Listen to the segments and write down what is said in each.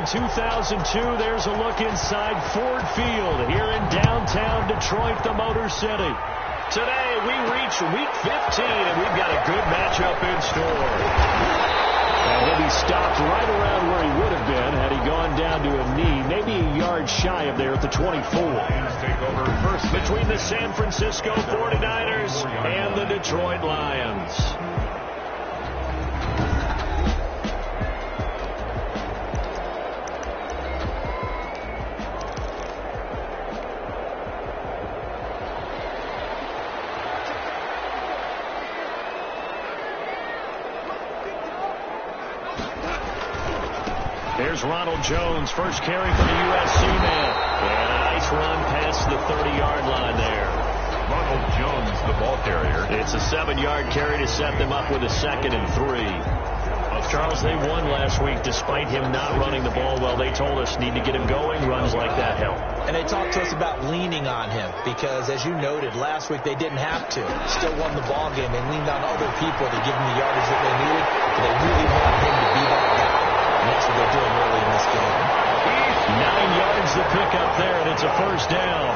2002, there's a look inside Ford Field here in downtown Detroit, the Motor City. Today, we reach Week 15, and we've got a good matchup in store. And he'll be stopped right around where he would have been had he gone down to a knee, maybe a yard shy of there at the 24. Take over first between the San Francisco 49ers and the Detroit Lions. Here's Ronald Jones, first carry for the USC man. And a nice run past the 30-yard line there. Ronald Jones, the ball carrier. It's a 7-yard carry to set them up with a 2nd and 3. Charles, they won last week despite him not running the ball well. They told us need to get him going. Runs like that help. And they talked to us about leaning on him because, as you noted, last week they didn't have to. Still won the ball game. They leaned on other people to give them the yardage that they needed. But they really wanted him to be that guy. And that's what they're doing early in this game. 9 yards to pick up there, and it's a first down.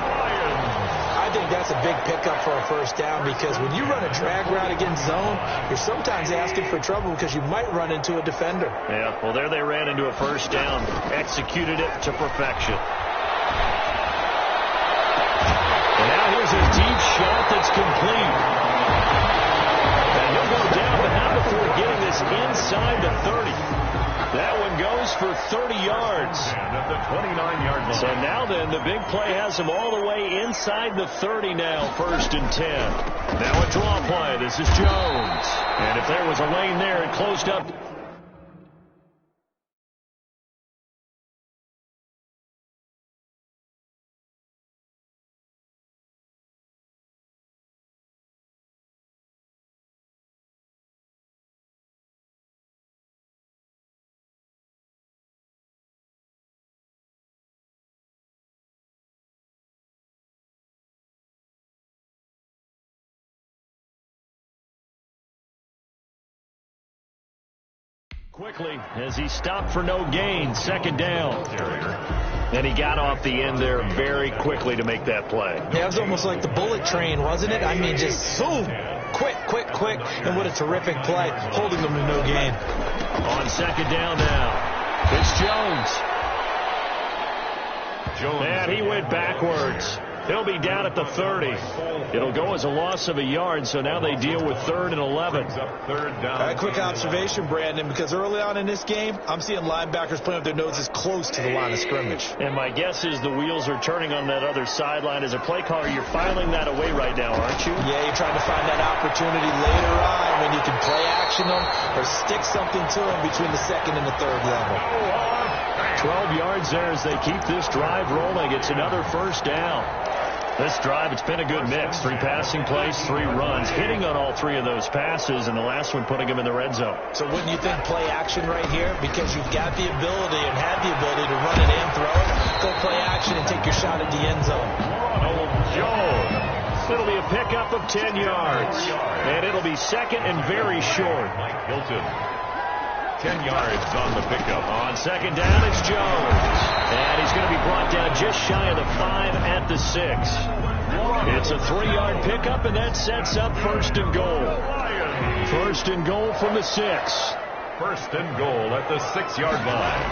I think that's a big pickup for a first down because when you run a drag route against zone, you're sometimes asking for trouble because you might run into a defender. Yeah, well, there they ran into a first down. Executed it to perfection. And now here's a deep shot that's complete. And he'll go down, but not before getting this inside the 30. That one goes for 30 yards. And at the 29-yard line. So now then, the big play has him all the way inside the 30 now, 1st and 10. Now a draw play. This is Jones. And if there was a lane there, it closed up. Quickly, as he stopped for no gain, 2nd down. And he got off the end there very quickly to make that play. Yeah, it was almost like the bullet train, wasn't it? I mean, just zoom, quick, and what a terrific play, holding them to no gain. On 2nd down now, it's Jones. And he went backwards. He'll be down at the 30. It'll go as a loss of a yard, so now they deal with 3rd and 11. A quick observation, Brandon, because early on in this game, I'm seeing linebackers playing with their noses close to the line of scrimmage. And my guess is the wheels are turning on that other sideline. As a play caller, you're filing that away right now, aren't you? Yeah, you're trying to find that opportunity later on when you can play action them or stick something to them between the 2nd and the 3rd level. 12 yards there as they keep this drive rolling. It's another first down. This drive, it's been a good mix. 3 passing plays, 3 runs, hitting on all 3 of those passes, and the last one putting him in the red zone. So wouldn't you think play action right here? Because you've got the ability and had the ability to run it and throw it. Go play action and take your shot at the end zone. Ronald Jones. It'll be a pickup of 10 yards. And it'll be 2nd and very short. Mike Hilton. 10 yards on the pickup. On 2nd down, it's Jones. And he's going to be brought down just shy of the 5 at the 6. It's a 3-yard pickup, and that sets up 1st and goal. 1st and goal from the 6. 1st and goal at the 6-yard line.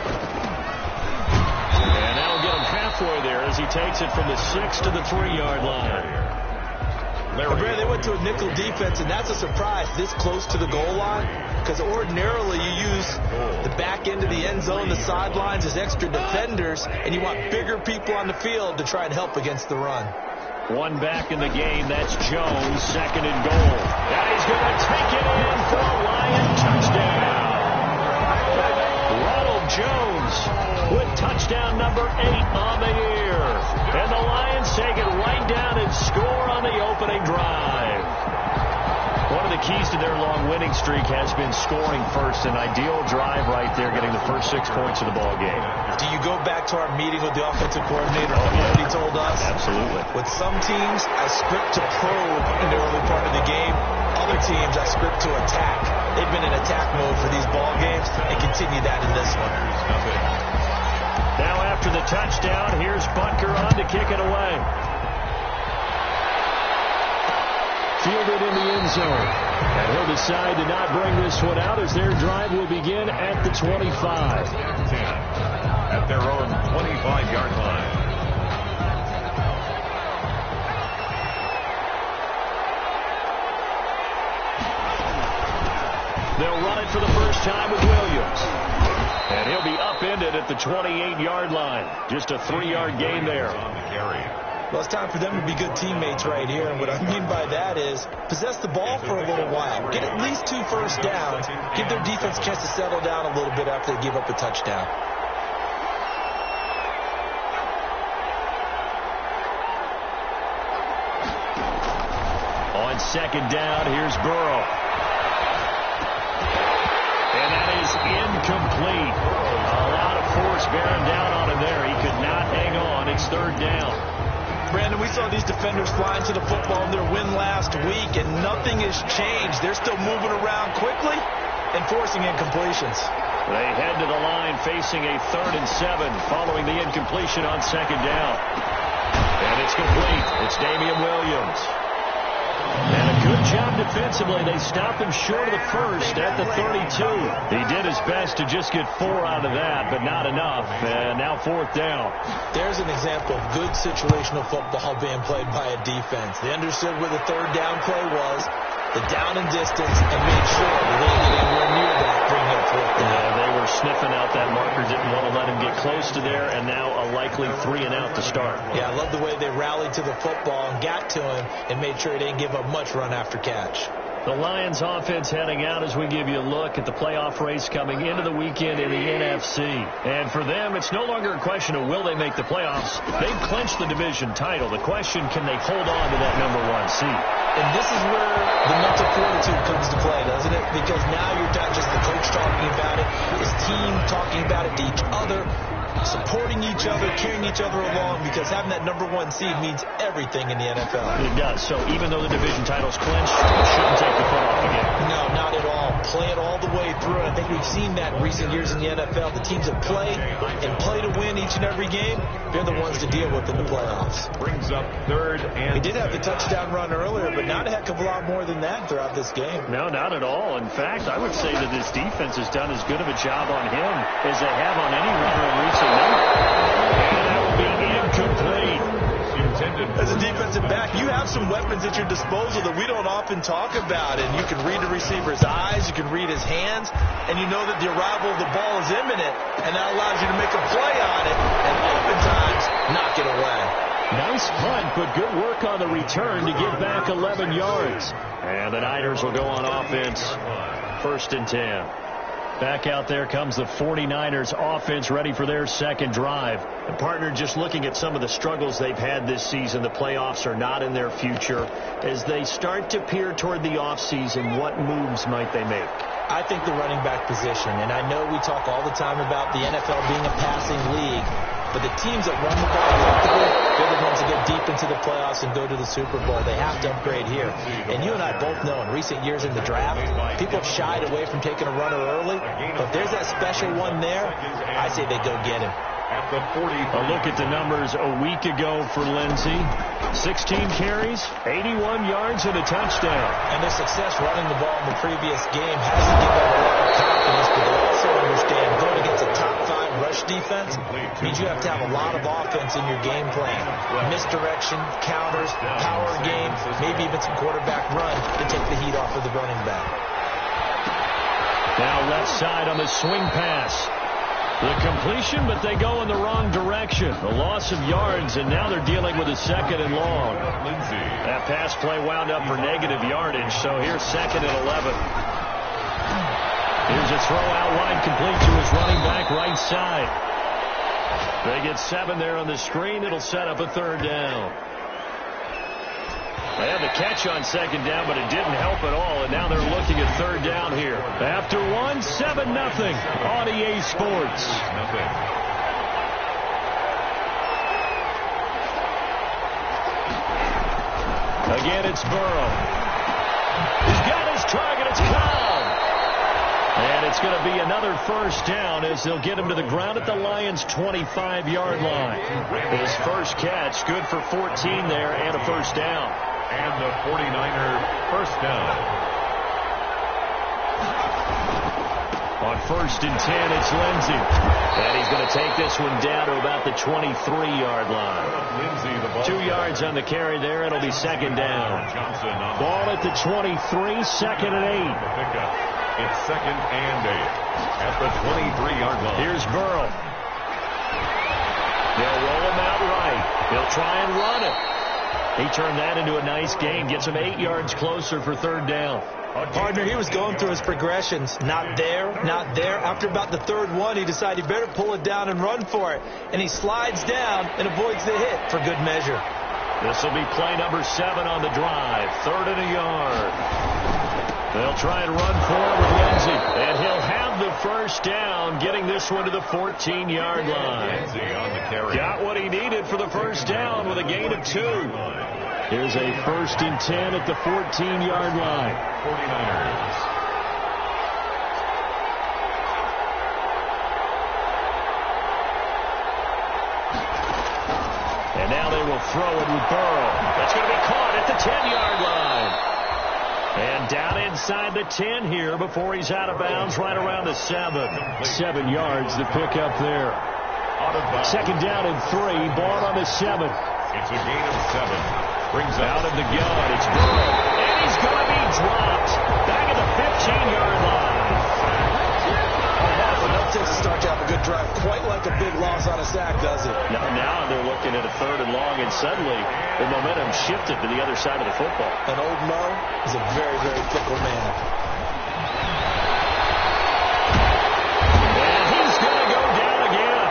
And now we'll get him halfway there as he takes it from the 6 to the 3-yard line. They went to a nickel defense, and that's a surprise this close to the goal line, because ordinarily you use the back end of the end zone, the sidelines as extra defenders, and you want bigger people on the field to try and help against the run. One back in the game, that's Jones, 2nd and goal. Now he's going to take it in for a Lion touchdown. Ronald Jones with touchdown number 8 on the year. And the Lions take it right down and score on the opening drive. One of the keys to their long winning streak has been scoring first. An ideal drive right there, getting the first 6 points of the ball game. Do you go back to our meeting with the offensive coordinator and what he told us? Absolutely. With some teams, I script to probe in the early part of the game. Other teams, I script to attack. They've been in attack mode for these ball games and continue that in this one. after the touchdown. Here's Butker on to kick it away. Fielded in the end zone. And he'll decide to not bring this one out as their drive will begin at the 25. 10 at their own 25-yard line. They'll run it for the first time with Williams. And he'll be upended at the 28-yard line. Just a 3-yard gain there. Well, it's time for them to be good teammates right here. And what I mean by that is possess the ball for a little while. Get at least 2 first downs. Give their defense a chance to settle down a little bit after they give up a touchdown. On second down, here's Burrow. And that is incomplete. A lot of force bearing down on him there. He could not hang on. It's third down. Brandon, we saw these defenders flying to the football in their win last week, and nothing has changed. They're still moving around quickly and forcing incompletions. They head to the line facing a 3rd and 7 following the incompletion on second down. And it's complete. It's Damian Williams. And a good job defensively. They stopped him short of the first at the 32. He did his best to just get 4 out of that, but not enough. And now 4th down. There's an example of good situational football being played by a defense. They understood where the 3rd down play was, the down and distance, and made sure they didn't get anywhere near that, bringing up 4th down. Yeah, they were sniffing out that marker, didn't want to let him get close to there, and now a likely 3 and out to start. Yeah, I love the way they rallied to the football and got to him and made sure he didn't give up much run after catch. The Lions offense heading out as we give you a look at the playoff race coming into the weekend in the NFC. And for them, it's no longer a question of will they make the playoffs. They've clinched the division title. The question, can they hold on to that number 1 seed? And this is where the mental fortitude comes to play, doesn't it? Because now you're not just the coach talking about it, his team talking about it to each other, supporting each other, carrying each other along, because having that number 1 seed means everything in the NFL. It does. So even though the division title's clinched, it shouldn't take the foot off the game. No, not at all. Play it all the way through. And I think we've seen that in recent years in the NFL. The teams that play and play to win each and every game, they're the ones to deal with in the playoffs. Brings up 3rd and He did have the touchdown run earlier, but not a heck of a lot more than that throughout this game. No, not at all. In fact, I would say that this defense has done as good of a job on him as they have on any runner in recent memory. And that will be incomplete. As a defensive back, you have some weapons at your disposal that we don't often talk about. And you can read the receiver's eyes, you can read his hands, and you know that the arrival of the ball is imminent, and that allows you to make a play on it and oftentimes knock it away. Nice punt, but good work on the return to get back 11 yards. And the Niners will go on offense, 1st and 10. Back out there comes the 49ers offense ready for their second drive. And partner, just looking at some of the struggles they've had this season, the playoffs are not in their future. As they start to peer toward the offseason, what moves might they make? I think the running back position, and I know we talk all the time about the NFL being a passing league, but the teams that run the ball effectively, they're the ones that go deep into the playoffs and go to the Super Bowl. They have to upgrade here. And you and I both know in recent years in the draft, people have shied away from taking a runner early, but if there's that special one there, I say they go get him. at the 40. A look at the numbers a week ago for Lindsey. 16 carries, 81 yards, and a touchdown. And their success running the ball in the previous game hasn't given them a lot of confidence, but they also understand going against a top 5 rush defense means you have to have a lot of offense in your game plan. Misdirection, counters, power game, maybe even some quarterback run to take the heat off of the running back. Now left side on the swing pass. The completion, but they go in the wrong direction. A loss of yards, and now they're dealing with a 2nd and long. That pass play wound up for negative yardage, so here's 2nd and 11. Here's a throw out wide, complete to his running back right side. They get 7 there on the screen. It'll set up a 3rd down. They had the catch on 2nd down, but it didn't help at all, and now they're looking at 3rd down here. After 7-0 on EA Sports. Again, it's Burrow. He's got his target. It's Cobb. And it's going to be another first down as they'll get him to the ground at the Lions' 25-yard line. His first catch, good for 14 there and a first down. And the 49er first down. On 1st and 10, it's Lindsey. And he's going to take this one down to about the 23-yard line. Lindsey, the ball 2 yards on the carry there. It'll be second down. Johnson on Ball at the 23, second and 8. the pickup. It's second and 8 at the 23-yard line. Here's Burrow. They'll roll him out right. He'll try and run it. He turned that into a nice gain. Gets him 8 yards closer for third down. Partner, he was going through his progressions. Not there, not there. After about the third one, he decided he better pull it down and run for it. And he slides down and avoids the hit for good measure. This will be play number 7 on the drive. 3rd and a yard. They'll try and run for it with Lindsey. And he'll have the first down, getting this one to the 14-yard line. Lindsey on the carry. Got what he needed for the first down with a gain of 2. Here's a 1st and 10 at the 14-yard line. 49ers. And now they will throw it with Burrow. That's going to be caught at the 10-yard line. And down inside the 10 here before he's out of bounds, right around the 7. 7 yards to pick up there. Out of bounds. Second down and 3. Ball on the 7. It's a gain of 7. Brings Out of the gun, it's Burrow. And he's going to be dropped back at the 15-yard line. Enough takes to start you off a good drive. Quite like a big loss on a sack, does it? Now they're looking at a 3rd and long, and suddenly the momentum shifted to the other side of the football. And old Mo is a very, very fickle man. And he's going to go down again.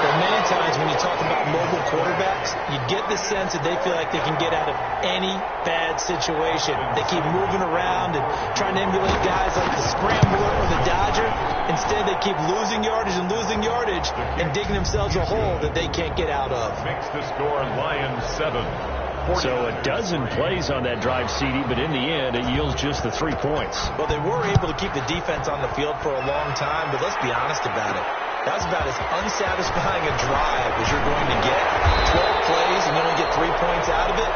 There are many times when you talk about mobile quarterbacks, you get the sense that they feel like they can get out of any bad situation. They keep moving around and trying to emulate guys like the Scrambler or the Dodger. Instead, they keep losing yardage and digging themselves a hole that they can't get out of. Makes the score Lions 7. So a dozen plays on that drive, CD, but in the end, it yields just the 3 points. Well, they were able to keep the defense on the field for a long time, but let's be honest about it. That was about as unsatisfying a drive as you're going to get. 12 plays and you only get 3 points out of it.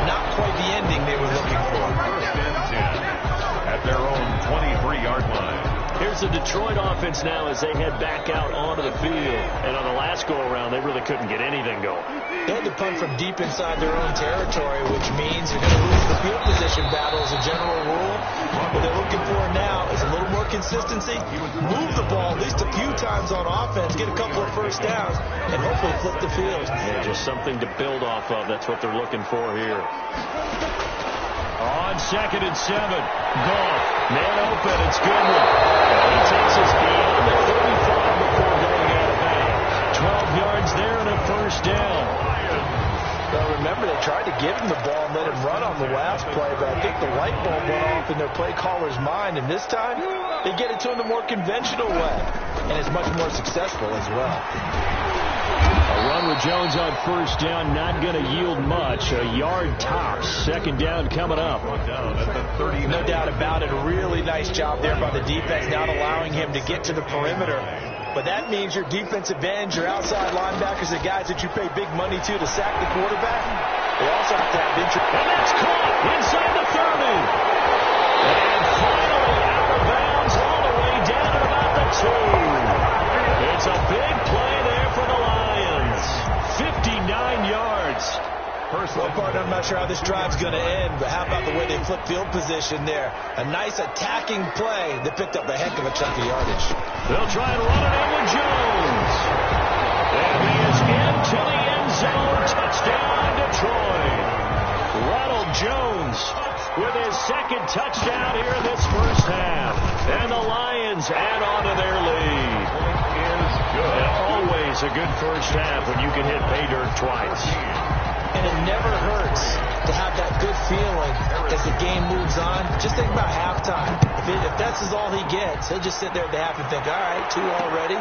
Not quite the ending they were looking for. 1st and 10 at their own 23-yard line. Here's the Detroit offense now as they head back out onto the field. And on the last go-around, they really couldn't get anything going. They had to punt from deep inside their own territory, which means you're going to lose the field position battle as a general rule. What they're looking for now is a little more consistency. Move the ball at least a few times on offense, get a couple of first downs, and hopefully flip the field. Yeah, just something to build off of. That's what they're looking for here. On 2nd and 7. Goff. Man open. It's Goodwin. And he takes us beyond the 35 before going out of bounds. 12 yards there and a first down. Well, remember, they tried to give him the ball and let him run on the last play, but I think the light bulb went off in their play caller's mind, and this time they get it to him the more conventional way, and it's much more successful as well. A run with Jones on first down, not going to yield much. A yard tops. Second down coming up. Down at the 30. No doubt about it. A really nice job there by the defense, not allowing him to get to the perimeter. But that means your defensive ends, your outside linebackers, the guys that you pay big money to sack the quarterback, they also have to have interest. And that's caught inside the 30. And finally out of bounds all the way down at about the 2. It's a big play there for the Lions. 59 yards. Well, partner, I'm not sure how this drive's going to end, but how about the way they flip field position there? A nice attacking play that picked up a heck of a chunk of yardage. They'll try and run it in with Jones. And he is into the end zone. Touchdown, Detroit. Ronald Jones with his second touchdown here in this first half. And the Lions add on to their lead. Is good. And always a good first half when you can hit pay dirt twice. And it never hurts to have that good feeling as the game moves on. Just think about halftime. If that's all he gets, he'll just sit there at the half and think, all right, 2 already.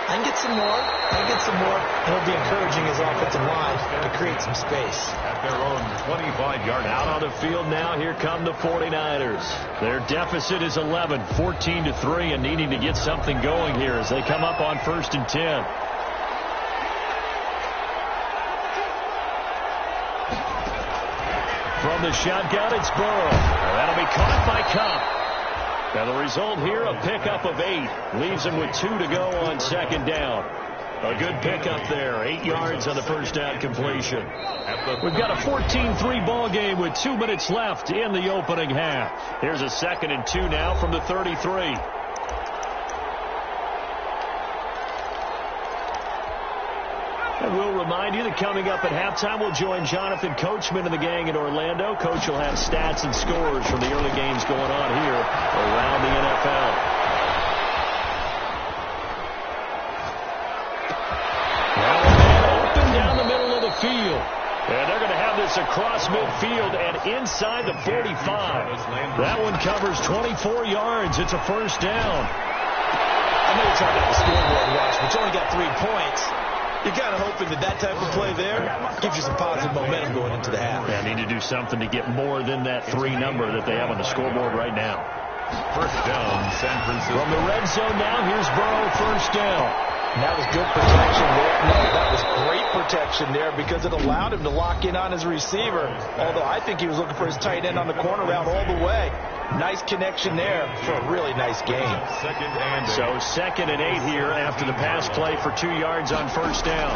I can get some more. And it'll be encouraging his offensive line to create some space. At their own 25-yard out on the field now, here come the 49ers. Their deficit is 11, 14-3, and needing to get something going here as they come up on 1st and 10. From the shotgun, it's Burrow. That'll be caught by Cup. Now the result here, a pickup of 8. Leaves him with 2 to go on 2nd down. A good pickup there. 8 yards on the first down completion. We've got a 14-3 ball game with 2 minutes left in the opening half. Here's a 2nd and 2 now from the 33. And we'll remind you that coming up at halftime, we'll join Jonathan Coachman and the gang in Orlando. Coach will have stats and scores from the early games going on here around the NFL. Now the man open down the middle of the field. And they're going to have this across midfield and inside the 45. That one covers 24 yards. It's a first down. I know you're talking about the scoreboard rush, but you only got 3 points. You're kind of hoping that type of play there gives you some positive momentum going into the half. They need to do something to get more than that 3 number that they have on the scoreboard right now. First down, San Francisco. From the red zone now, here's Burrow, first down. And that was good protection there. No, that was great protection there because it allowed him to lock in on his receiver. Although I think he was looking for his tight end on the corner route all the way. Nice connection there for a really nice game. So 2nd and 8 here after the pass play for 2 yards on first down.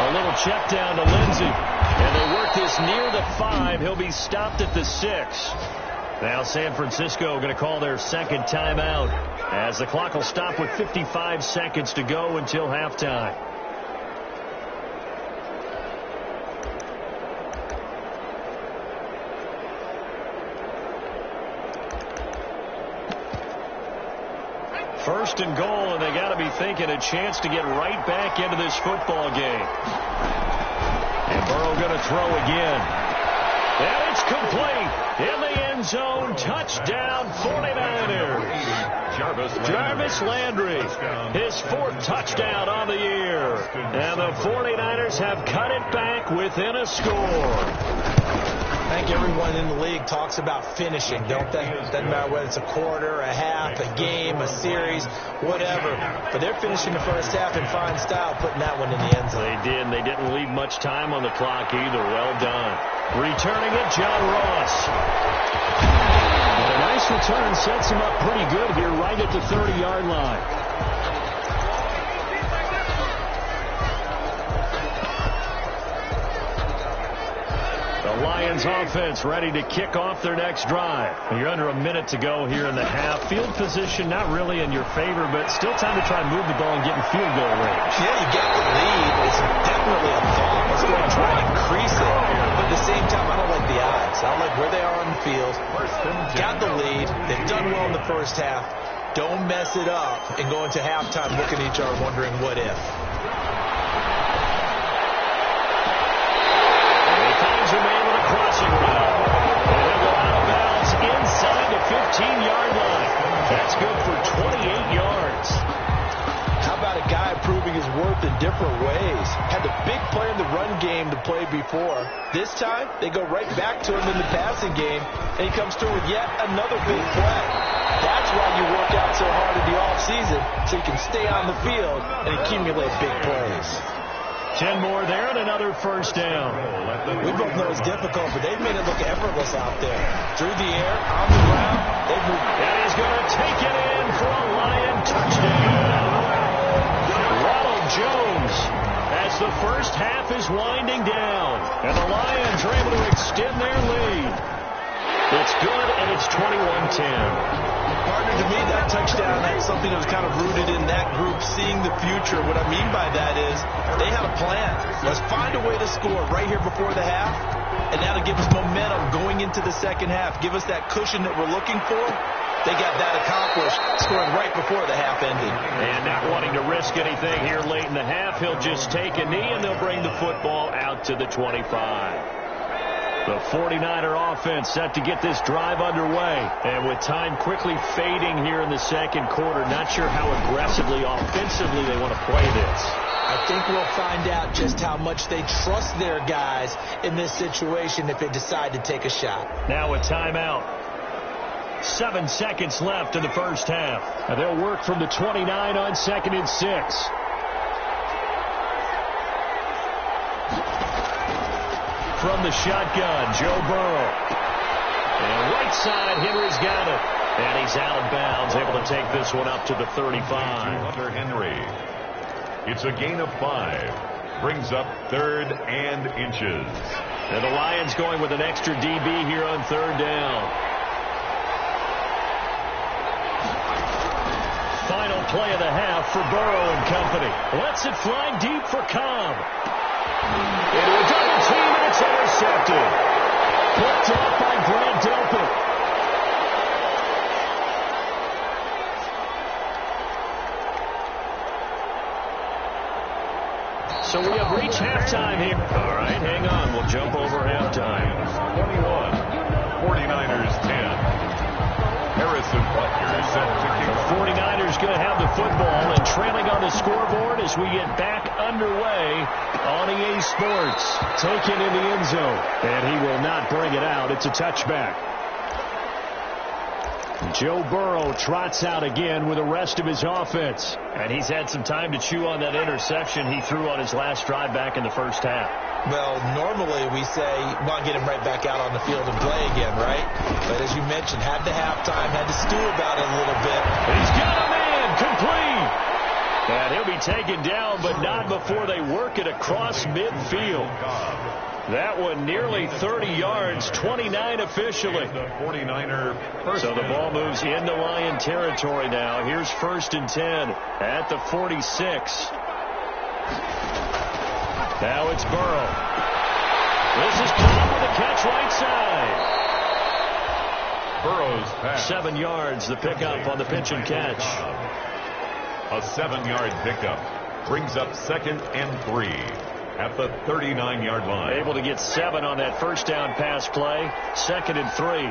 A little check down to Lindsey. And they work this near the 5. He'll be stopped at the 6. Now San Francisco going to call their 2nd timeout as the clock will stop with 55 seconds to go until halftime. First and goal, and they got to be thinking a chance to get right back into this football game. And Burrow going to throw again. And it's complete. In the end zone, touchdown 49ers. Jarvis Landry, his 4th touchdown on the year. And the 49ers have cut it back within a score. I think everyone in the league talks about finishing, don't they? Doesn't matter whether it's a quarter, a half, a game, a series, whatever. But they're finishing the first half in fine style, putting that one in the end zone. They did, and they didn't leave much time on the clock either. Well done. Returning it, John Ross. And a nice return sets him up pretty good here right at the 30-yard line. The Lions offense ready to kick off their next drive. You're under a minute to go here in the half. Field position not really in your favor, but still time to try and move the ball and get in field goal range. Yeah, you got the lead. It's definitely a thought. Let's go and try and increase it. But at the same time, I don't like the odds. I don't like where they are on the field. Got the lead. They've done well in the first half. Don't mess it up and go into halftime looking at each other wondering what if. Crossing route. And he'll go out of bounds inside the 15-yard line. That's good for 28 yards. How about a guy proving his worth in different ways? Had the big play in the run game to play before. This time, they go right back to him in the passing game, and he comes through with yet another big play. That's why you work out so hard in the offseason, so you can stay on the field and accumulate big plays. 10 more there and another first down. We both know it's difficult, but they've made it look effortless out there. Through the air, on the ground, they've moved. And he's going to take it in for a Lion touchdown. Ronald Jones as the first half is winding down. And the Lions are able to extend their lead. It's good, and it's 21-10. Partner, to me, that touchdown, that's something that was kind of rooted in that group seeing the future. What I mean by that is they had a plan. Let's find a way to score right here before the half, and that'll give us momentum going into the second half. Give us that cushion that we're looking for. They got that accomplished, scoring right before the half ended. And not wanting to risk anything here late in the half, he'll just take a knee, and they'll bring the football out to the 25. The 49er offense set to get this drive underway. And with time quickly fading here in the second quarter, not sure how aggressively, offensively they want to play this. I think we'll find out just how much they trust their guys in this situation if they decide to take a shot. Now a timeout. 7 seconds left in the first half. And they'll work from the 29 on 2nd and 6. From the shotgun, Joe Burrow. And right side, Henry's got it. And he's out of bounds, able to take this one up to the 35. Under Henry. It's a gain of 5. Brings up 3rd and inches. And the Lions going with an extra DB here on 3rd down. Final play of the half for Burrow and company. Lets it fly deep for Cobb. Into a double team, and it's intercepted. Picked off by Grant Delpit. So we have reached halftime here. All right, hang on. We'll jump over halftime. 21. 49ers 10. Harrison Butker set to kick. The 49ers going to have the football and trailing on the scoreboard as we get back underway on EA Sports. Taken in the end zone, and he will not bring it out. It's a touchback. Joe Burrow trots out again with the rest of his offense. And he's had some time to chew on that interception he threw on his last drive back in the first half. Well, normally we say, well, get him right back out on the field and play again, right? But as you mentioned, had the halftime, had to stew about it a little bit. He's got him in, complete. And he'll be taken down, but not before they work it across midfield. That one nearly 30 yards, 29 officially. The 49er. So the ball moves into Lion territory now. Here's 1st and 10 at the 46. Now it's Burrow. This is caught with a catch right side. Burrow's pass. 7 yards, the pickup on the pitch and catch. A 7-yard pickup brings up 2nd and 3 at the 39-yard line. Able to get 7 on that first down pass play. 2nd and 3.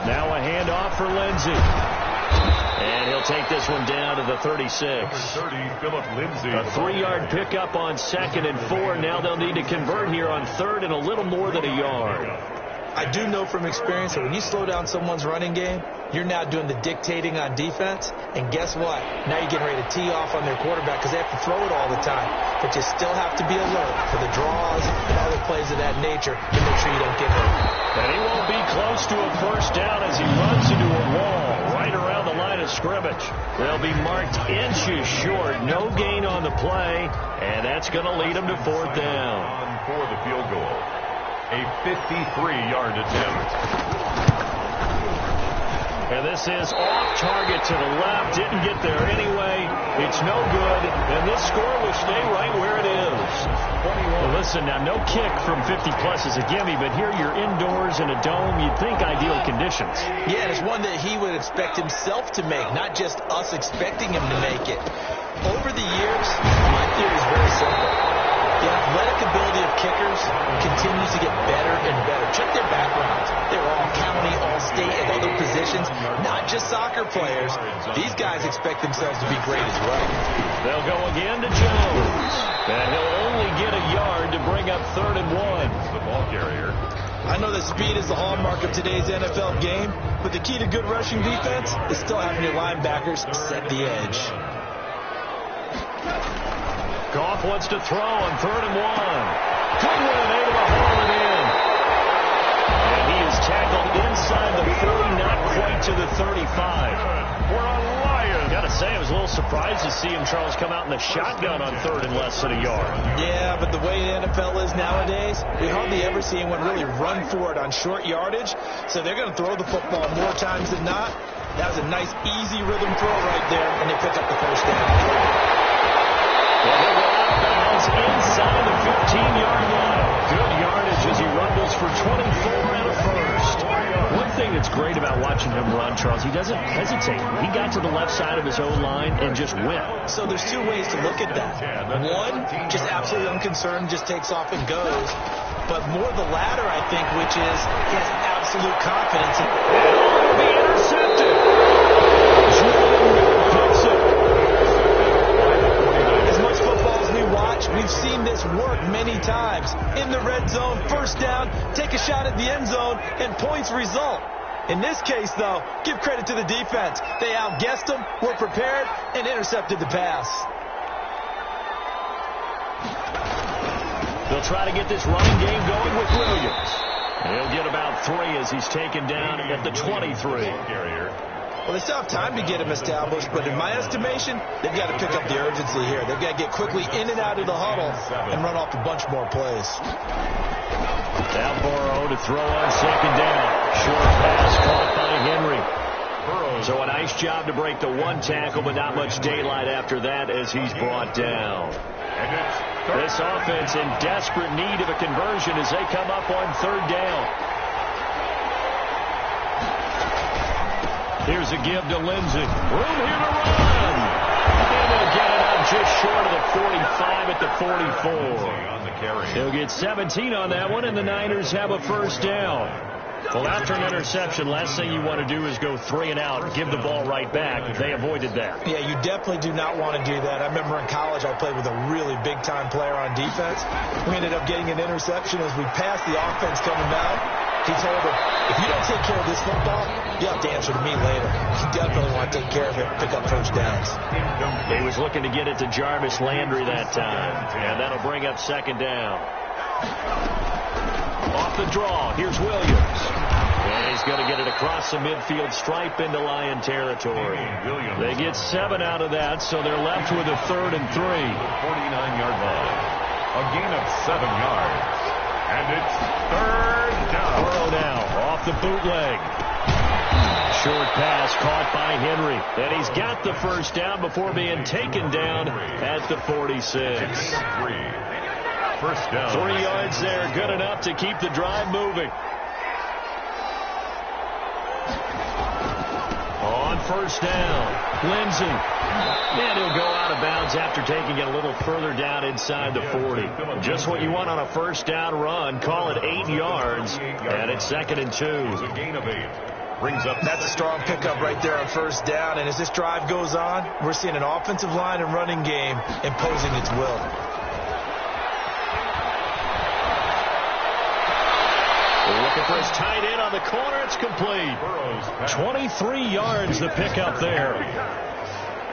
Now a handoff for Lindsey. And he'll take this one down to the 36. 30, Philip Lindsay. A 3-yard pickup on 2nd and 4. Now they'll need to convert here on 3rd and a little more than a yard. I do know from experience that when you slow down someone's running game, you're now doing the dictating on defense. And guess what? Now you're getting ready to tee off on their quarterback because they have to throw it all the time. But you still have to be alert for the draws and other plays of that nature to make sure you don't get hurt. And he won't be close to a first down as he runs into a wall right around the line of scrimmage. They'll be marked inches short. No gain on the play. And that's going to lead them to 4th down. On for the field goal. A 53-yard attempt. And this is off target to the left. Didn't get there anyway. It's no good. And this score will stay right where it is. Well, listen, now no kick from 50-plus is a gimme, but here you're indoors in a dome. You'd think ideal conditions. Yeah, and it's one that he would expect himself to make, not just us expecting him to make it. Over the years, my theory is very simple. The athletic ability of kickers continues to get better and better. Check their backgrounds. They're all county, all state, and other positions, not just soccer players. These guys expect themselves to be great as well. They'll go again to Jones. And he'll only get a yard to bring up 3rd and 1. The ball carrier. I know that speed is the hallmark of today's NFL game, but the key to good rushing defense is still having your linebackers set the edge. Goff wants to throw on 3rd and 1. Goodwin able to haul it in. And he is tackled inside the 40, not quite to the 35. For a Lion. Got to say, I was a little surprised to see him, Charles, come out in the shotgun on 3rd and less than a yard. Yeah, but the way the NFL is nowadays, we hardly ever see anyone really run for it on short yardage. So they're going to throw the football more times than not. That was a nice, easy rhythm throw right there, and they pick up the first down. Well, he'll go out of bounds inside the 15-yard line. Good yardage as he rumbles for 24 and a first. With thing that's great about watching him run, Charles, he doesn't hesitate. He got to the left side of his own line and just went. So there's two ways to look at that. One, just absolutely unconcerned, just takes off and goes. But more the latter, I think, which is he has absolute confidence. It'll be intercepted. As much football as we watch, we've seen this work many times. In the red zone, first down, take a shot at the end zone, and points result. In this case, though, give credit to the defense. They outguessed them, were prepared, and intercepted the pass. They'll try to get this running game going with Williams. He'll get about 3 as he's taken down at the 23. Well, they still have time to get him established, but in my estimation, they've got to pick up the urgency here. They've got to get quickly in and out of the huddle and run off a bunch more plays. Now Burrow to throw on second down. Short pass caught by Henry. So a nice job to break the one tackle, but not much daylight after that as he's brought down. This offense in desperate need of a conversion as they come up on third down. Here's a give to Lindsey. Room here to run. And they'll get it up just short of the 45 at the 44. He'll get 17 on that one, and the Niners have a first down. Well, after an interception, last thing you want to do is go 3 and out and give the ball right back. They avoided that. Yeah, you definitely do not want to do that. I remember in college I played with a really big-time player on defense. We ended up getting an interception as we passed the offense coming down. He told him, if you don't take care of this football, you have to answer to me later. You definitely want to take care of it, pick up first downs. He was looking to get it to Jarvis Landry that time, and that'll bring up second down. Off the draw, here's Williams. And he's going to get it across the midfield stripe into Lion territory. They get 7 out of that, so they're left with a 3rd and 3. 49-yard line. A gain of 7 yards. And it's third down. Burrow now off the bootleg. Short pass caught by Henry. And he's got the first down before being taken down at the 46. First down. 3 yards there, good enough to keep the drive moving. On first down, Lindsey. And he'll go out of bounds after taking it a little further down inside the 40. Just what you want on a first down run. Call it 8 yards, and it's 2nd and 2. A gain of 8. Brings up. That's a strong pickup right there on first down. And as this drive goes on, we're seeing an offensive line and running game imposing its will. Looking for his tight end on the corner. It's complete. 23 yards the pickup there.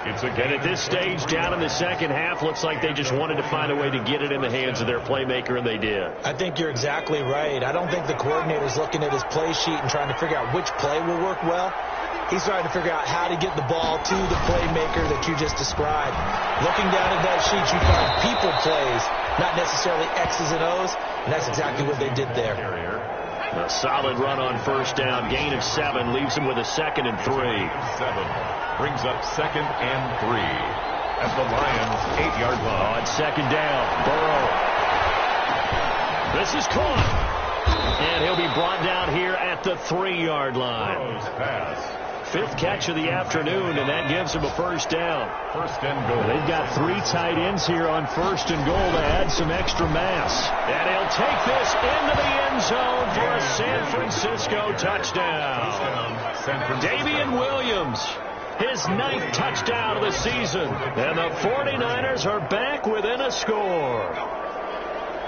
And at this stage, down in the second half, looks like they just wanted to find a way to get it in the hands of their playmaker, and they did. I think you're exactly right. I don't think the coordinator's looking at his play sheet and trying to figure out which play will work well. He's trying to figure out how to get the ball to the playmaker that you just described. Looking down at that sheet, you find people plays, not necessarily X's and O's, and that's exactly what they did there. A solid run on first down. Gain of 7 leaves him with a 2nd and 3. 7 brings up 2nd and 3 at the Lions' 8-yard line. On second down, Burrow. This is caught. And he'll be brought down here at the 3-yard line. Burrow's pass. 5th catch of the afternoon, and that gives him a first down. First and goal. They've got 3 tight ends here on first and goal to add some extra mass. And he'll take this into the end zone for a San Francisco touchdown. Davian Williams, his 9th touchdown of the season. And the 49ers are back within a score.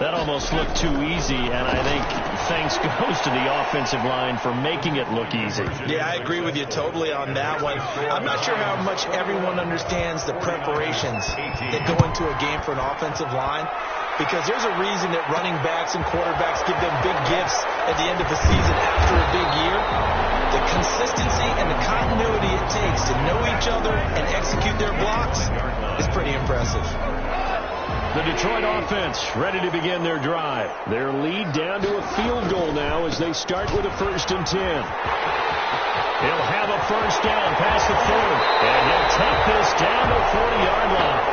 That almost looked too easy, and I think thanks goes to the offensive line for making it look easy. Yeah, I agree with you totally on that one. I'm not sure how much everyone understands the preparations that go into a game for an offensive line, because there's a reason that running backs and quarterbacks give them big gifts at the end of the season after a big year. The consistency and the continuity it takes to know each other and execute their blocks is pretty impressive. The Detroit offense ready to begin their drive. Their lead down to a field goal now as they start with a 1st and 10. He'll have a first down past the 40. And he'll take this down to the 40-yard line.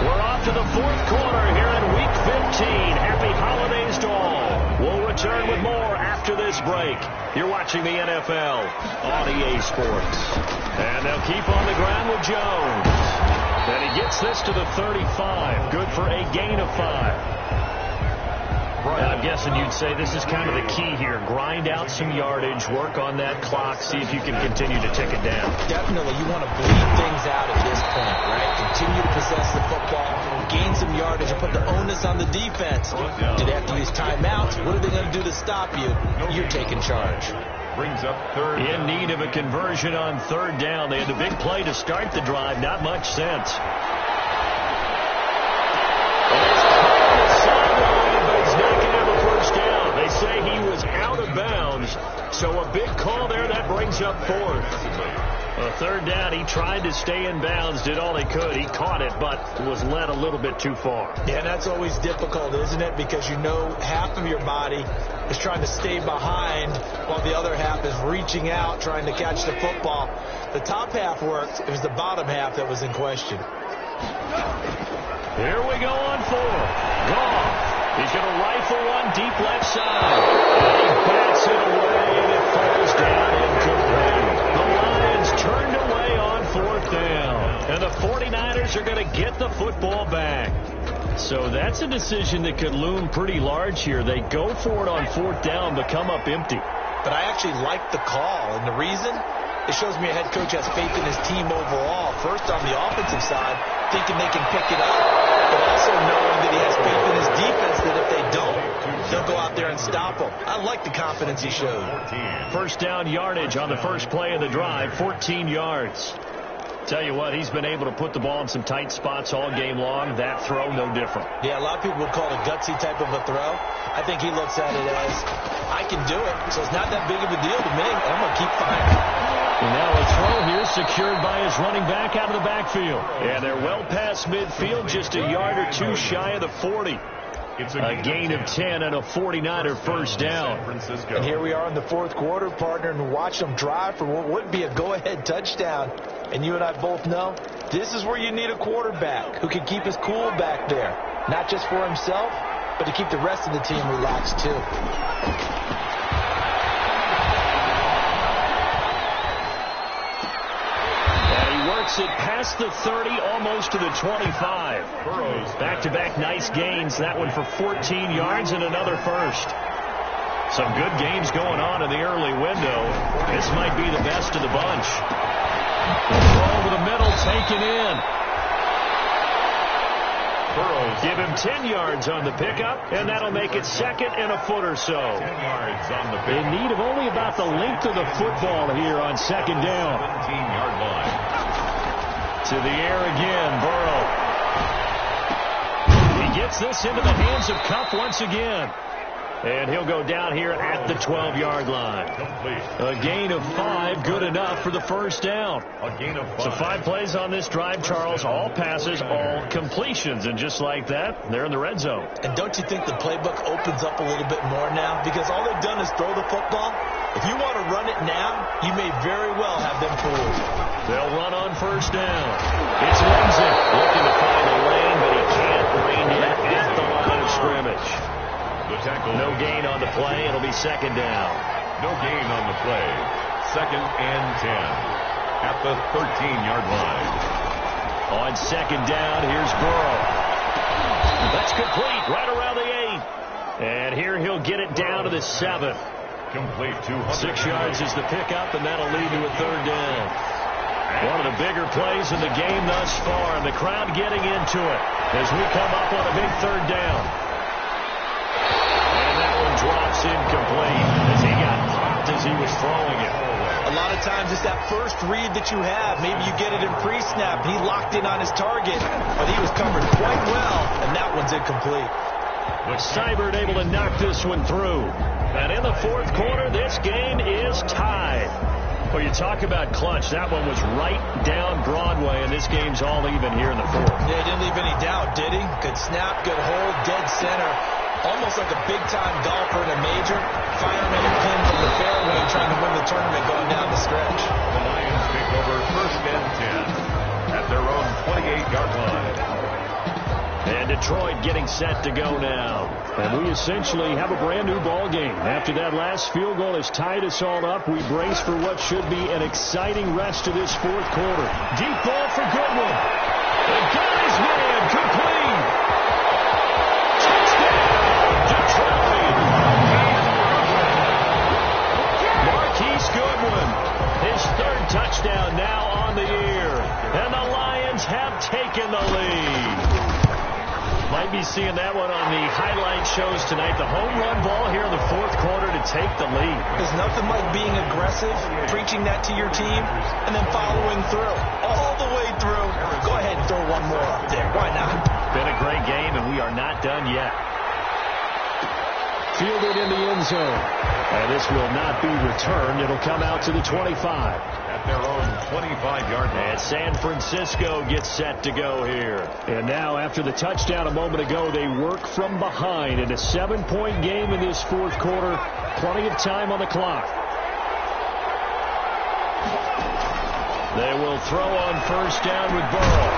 We're off to the 4th quarter here in Week 15. Happy holidays to all. We'll return with more after this break. You're watching the NFL on EA Sports. And they'll keep on the ground with Jones. And he gets this to the 35. Good for a gain of 5. And I'm guessing you'd say this is kind of the key here. Grind out some yardage, work on that clock, see if you can continue to tick it down. Definitely. You want to bleed things out at this point, right? Continue to possess the football, gain some yardage, and put the onus on the defense. Do they have to use timeouts? What are they going to do to stop you? You're taking charge. Brings up third. In need of a conversion on third down. They had the big play to start the drive. Not much sense. They say he was out of bounds, so a big call there. That brings up fourth. A third down, he tried to stay in bounds, did all he could. He caught it, but was led a little bit too far. Yeah, that's always difficult, isn't it? Because you know half of your body is trying to stay behind while the other half is reaching out, trying to catch the football. The top half worked. It was the bottom half that was in question. Here we go on fourth. Goff. He's going to rifle one deep left side. And he bats it away, and it falls down incomplete. The Lions turned away on fourth down. And the 49ers are going to get the football back. So that's a decision that could loom pretty large here. They go for it on fourth down, but come up empty. But I actually like the call, and the reason? It shows me a head coach has faith in his team overall. First, on the offensive side, thinking they can pick it up, but also knowing that he has faith in his defense that if they don't, they'll go out there and stop them. I like the confidence he showed. First down yardage on the first play of the drive, 14 yards. Tell you what, he's been able to put the ball in some tight spots all game long. That throw, no different. Yeah, a lot of people would call it a gutsy type of a throw. I think he looks at it as, I can do it, so it's not that big of a deal to me. I'm going to keep firing. And now a throw here secured by his running back out of the backfield. And they're well past midfield, just a yard or two shy of the 40. It's a gain of 10 and a 49er first down. And here we are in the fourth quarter, partner, and watch them drive for what would be a go-ahead touchdown. And you and I both know this is where you need a quarterback who can keep his cool back there. Not just for himself, but to keep the rest of the team relaxed too. It past the 30, almost to the 25. Back-to-back nice gains. That one for 14 yards and another first. Some good games going on in the early window. This might be the best of the bunch. Over the middle, taken in. Give him 10 yards on the pickup, and that'll make it second and a foot or so. 10 yards on the pickup. In need of only about the length of the football here on second down. 17-yard line. To the air again, Burrow. He gets this into the hands of Kupp once again. And he'll go down here at the 12-yard line. A gain of 5, good enough for the first down. A gain of 5. So 5 plays on this drive, Charles. All passes, all completions. And just like that, they're in the red zone. And don't you think the playbook opens up a little bit more now? Because all they've done is throw the football. If you want to run it now, you may very well have them fooled. They'll run on first down. It's Lindsay looking to find a lane, but he can't rein it at the line of scrimmage. No gain on the play. It'll be second down. No gain on the play. Second and 10 at the 13-yard line. On second down, here's Burrow. That's complete right around the 8. And here he'll get it down to the 7. Complete 6 yards is the pickup, and that'll lead to a third down. One of the bigger plays in the game thus far, and the crowd getting into it as we come up on a big third down. Drops incomplete as he got popped as he was throwing it. A lot of times it's that first read that you have. Maybe you get it in pre-snap. He locked in on his target, but he was covered quite well, and that one's incomplete. But Seibert able to knock this one through. And in the fourth quarter, this game is tied. Well, you talk about clutch. That one was right down Broadway, and this game's all even here in the fourth. Yeah, he didn't leave any doubt, did he? Good snap, good hold, dead center. Almost like a big-time golfer in a major, firing a pin from the fairway, trying to win the tournament going down the stretch. The Lions take over first and 10 at their own 28-yard line. And to Detroit getting set to go now. And we essentially have a brand new ball game. After that last field goal has tied us all up, we brace for what should be an exciting rest of this fourth quarter. Deep ball for Goodwin. The guy's man complete. Touchdown, Detroit. Marquise Goodwin, his third touchdown now on the year. And the Lions have taken the lead. Might be seeing that one on the highlight shows tonight. The home run ball here in the fourth quarter to take the lead. There's nothing like being aggressive, preaching that to your team, and then following through. All the way through. Go ahead and throw one more up there. Why not? Been a great game, and we are not done yet. Fielded in the end zone. And this will not be returned. It'll come out to the 25. At their own 25-yard line. And San Francisco gets set to go here. And now, after the touchdown a moment ago, they work from behind in a 7-point game in this fourth quarter. Plenty of time on the clock. They will throw on first down with Burrow.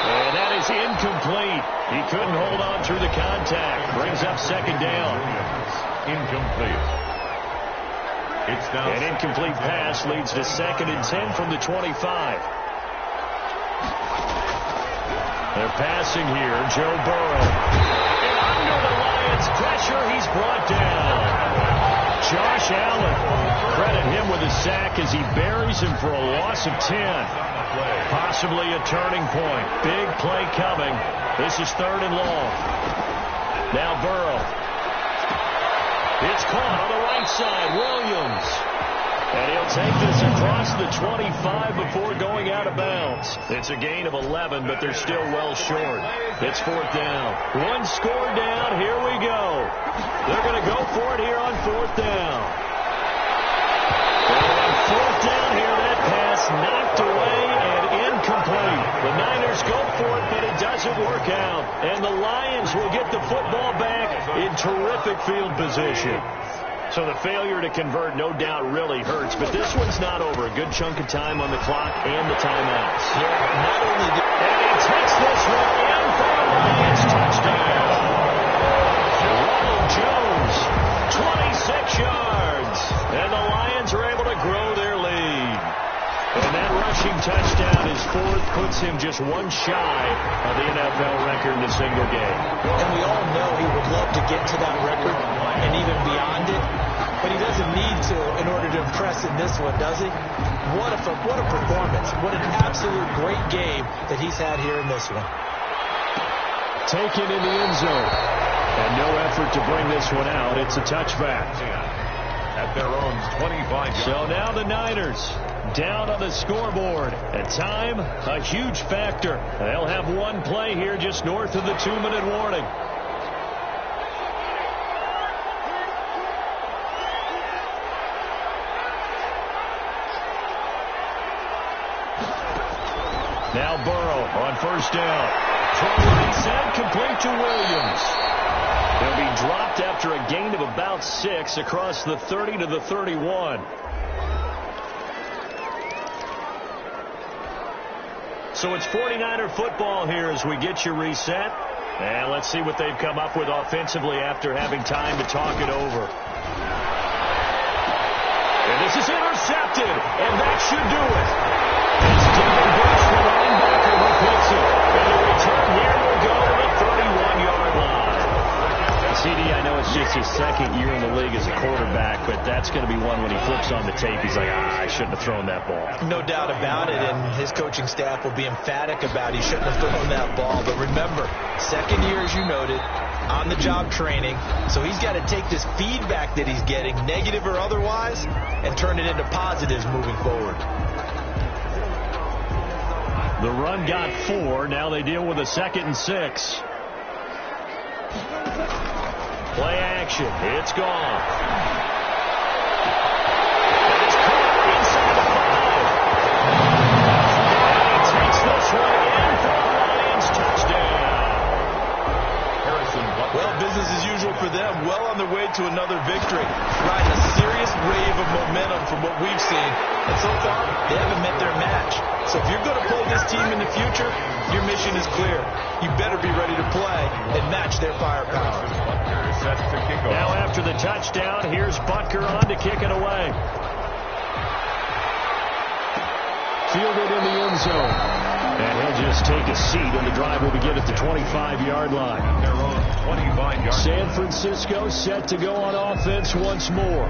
And that is incomplete. He couldn't hold on through the contact. Brings up second down. Incomplete. It's now an incomplete pass leads to 2nd and 10 from the 25. They're passing here. Joe Burrow. And under the Lions' pressure, he's brought down. Josh Allen. Credit him with a sack as he buries him for a loss of 10. Possibly a turning point. Big play coming. This is 3rd and long. Now Burrow. It's caught on the right side. Williams. And he'll take this across the 25 before going out of bounds. It's a gain of 11, but they're still well short. It's 4th down. One score down. Here we go. They're going to go for it here on 4th down. And on 4th down here, that pass knocked away and incomplete. The Niners go for it, but it doesn't work out. And the Lions will get the football back in terrific field position. So the failure to convert, no doubt, really hurts. But this one's not over. A good chunk of time on the clock and the timeouts. Yeah, not only did... And he takes this one in for the Lions touchdown. Ronald Jones, 26 yards. And the Lions are able to grow their lead. And that rushing touchdown, his 4th, puts him just one shy of the NFL record in a single game. And we all know he would love to get to that record and even beyond it. But he doesn't need to in order to impress in this one, does he? What a performance. What an absolute great game that he's had here in this one. Taken in the end zone. And no effort to bring this one out. It's a touchback. At their own 25. So now the Niners down on the scoreboard. And time, a huge factor. They'll have one play here just north of the 2-minute warning. Now Burrow on first down. Reset, complete to Williams. He'll be dropped after a gain of about 6 across the 30 to the 31. So it's 49er football here as we get you reset. And let's see what they've come up with offensively after having time to talk it over. And this is intercepted, and that should do it. It's Devin Bush, the linebacker, who picks it. And the return here will go to the 31-yard line. CD, I know it's just his 2nd year in the league as a quarterback, but that's going to be one when he flips on the tape, he's like, I shouldn't have thrown that ball. No doubt about it, and his coaching staff will be emphatic about he shouldn't have thrown that ball. But remember, 2nd year, as you noted, on-the-job training, so he's got to take this feedback that he's getting, negative or otherwise, and turn it into positives moving forward. The run got 4. Now they deal with a 2nd and 6. Play action. It's gone. It's caught inside the 5. And he takes this one in for the Lions touchdown. Well, business as usual for them. Well on their way to another victory. Riding a serious wave of momentum from what we've seen. And so far, they haven't met their match. So if you're going to play this team in the future, your mission is clear. You better be ready to play and match their firepower. Now after the touchdown, here's Butker on to kick it away. Fielded in the end zone. And he'll just take a seat, and the drive will begin at the 25-yard line. San Francisco set to go on offense once more.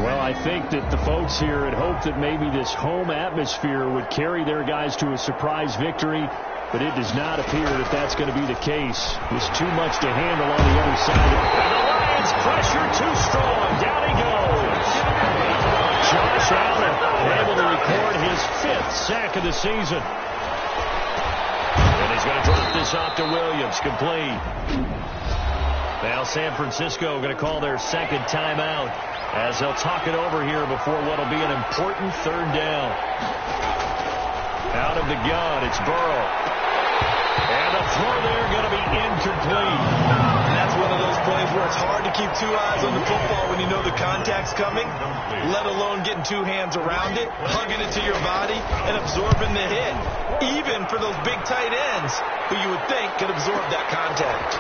Well, I think that the folks here had hoped that maybe this home atmosphere would carry their guys to a surprise victory, but it does not appear that that's going to be the case. There's too much to handle on the other side. And the Lions pressure too strong. Down he goes. Josh Allen able to record his 5th sack of the season. And he's going to drop this off to Williams. Complete. Now San Francisco going to call their second timeout as they'll talk it over here before what will be an important 3rd down. Out of the gun, it's Burrow. And the throw there going to be incomplete. And that's one of those plays where it's hard to keep 2 eyes on the football when you know the contact's coming, let alone getting 2 hands around it, hugging it to your body, and absorbing the hit. Even for those big tight ends who you would think could absorb that contact.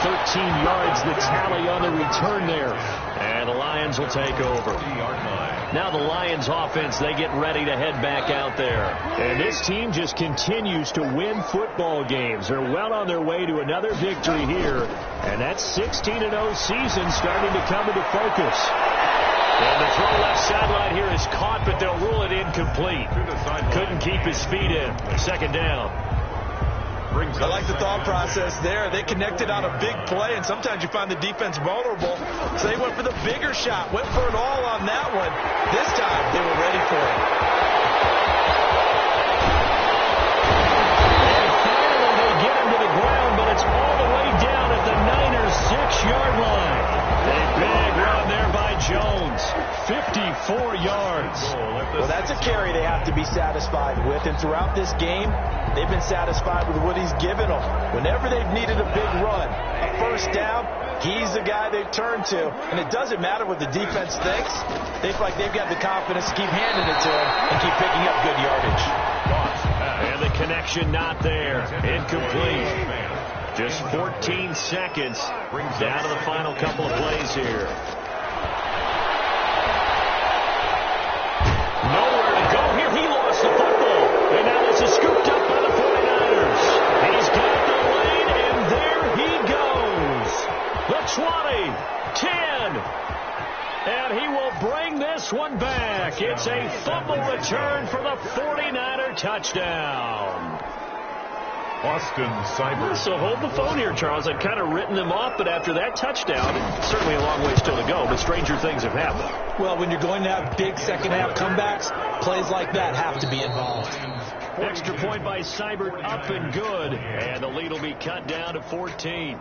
13 yards the tally on the return there. And the Lions will take over. Now the Lions offense, they get ready to head back out there. And this team just continues to win football games. They're well on their way to another victory here. And that 16-0 season starting to come into focus. And the throw left sideline here is caught, but they'll rule it incomplete. Couldn't keep his feet in. 2nd down. I like the thought process there. They connected on a big play, and sometimes you find the defense vulnerable. So they went for the bigger shot, went for it all on that one. This time, they were ready for it. And finally, they get him to the ground, but it's all the way down at the Niners' 6-yard line. A big run there by Jones. 54 yards. Well, that's a carry they have to be satisfied with, and throughout this game, they've been satisfied with what he's given them. Whenever they've needed a big run, a 1st down, he's the guy they've turned to. And it doesn't matter what the defense thinks. They feel like they've got the confidence to keep handing it to him and keep picking up good yardage. And the connection not there. Incomplete. Just 14 seconds down to the final couple of plays here. Nowhere to go here. He lost the football. And now this is scooped up by the 49ers. He's got the lane, and there he goes. The 20, 10. And he will bring this one back. It's a fumble return for the 49er touchdown. Austin Seibert. So hold the phone here, Charles. I've kind of written them off, but after that touchdown, certainly a long way still to go, but stranger things have happened. Well, when you're going to have big second-half comebacks, plays like that have to be involved. Extra point by Seibert, up and good, and the lead will be cut down to 14.